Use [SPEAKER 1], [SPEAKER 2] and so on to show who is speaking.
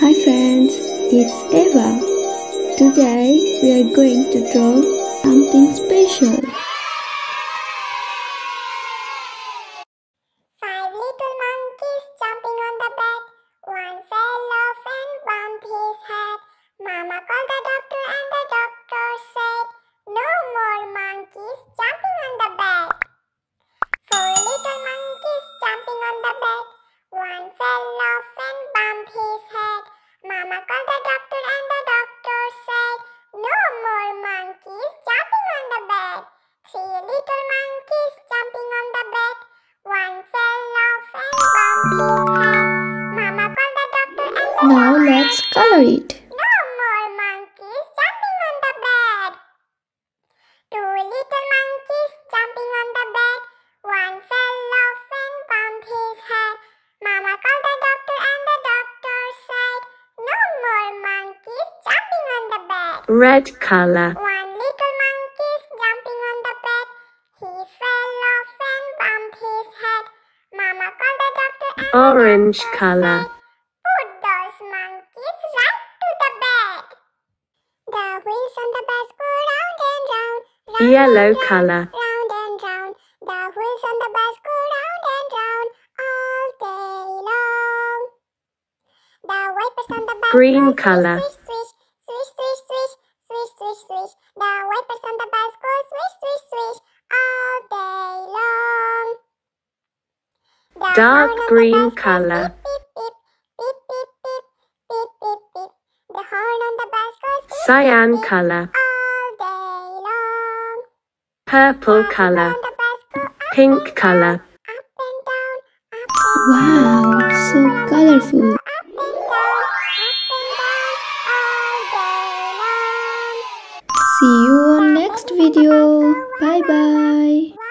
[SPEAKER 1] Hi friends, it's Eva. Today we are going to draw something special.
[SPEAKER 2] Five little monkeys jumping on the bed. One fell off and bumped his head. Mama called the doctor and the doctor said, "No more monkeys jumping on the bed." Four little monkeys jumping on the bed. One fell off and bumped his head. Mama called the doctor and the doctor said, "No more monkeys jumping on the bed." Three little monkeys jumping on the bed. One fell off and bumped his head. Mama called the doctor and the
[SPEAKER 1] Now let's color it.
[SPEAKER 2] No more monkeys jumping on the bed. Two little monkeys jumping on the bed. One fell off and bumped his head. Mama called the doctor and the doctor said, "No more monkeys jumping on the bed."
[SPEAKER 3] Red color.
[SPEAKER 2] One little monkey jumping on the bed. He fell off and bumped his head. Mama called the doctor and
[SPEAKER 3] Orange
[SPEAKER 2] the doctor
[SPEAKER 3] color.
[SPEAKER 2] said, "Put those monkeys right to the bed." The wheels on the bus go round and round. Round
[SPEAKER 3] Yellow
[SPEAKER 2] and round,
[SPEAKER 3] color.
[SPEAKER 2] round and round. The wheels on the bus go round and round all day long. The wipers on the bus
[SPEAKER 3] Green
[SPEAKER 2] go
[SPEAKER 3] color.
[SPEAKER 2] swish, swish, swish, swish, swish, swish, swish, swish. The wipers on the bus go swish, swish, swish all day long. The
[SPEAKER 3] Dark
[SPEAKER 2] horn on
[SPEAKER 3] green
[SPEAKER 2] the bus goes
[SPEAKER 3] color.
[SPEAKER 2] beep, beep, beep, beep, beep, beep, beep, beep. The horn on the bus goes beep,
[SPEAKER 3] Cyan
[SPEAKER 2] beep, beep,
[SPEAKER 3] color.
[SPEAKER 2] all day long.
[SPEAKER 3] Purple
[SPEAKER 2] The people
[SPEAKER 3] color.
[SPEAKER 2] on the bus go up
[SPEAKER 3] Pink
[SPEAKER 2] and
[SPEAKER 3] color.
[SPEAKER 2] down, up and down, up and
[SPEAKER 1] Wow, so colorful.
[SPEAKER 2] up and down all day long.
[SPEAKER 1] See you on next video. Bye bye.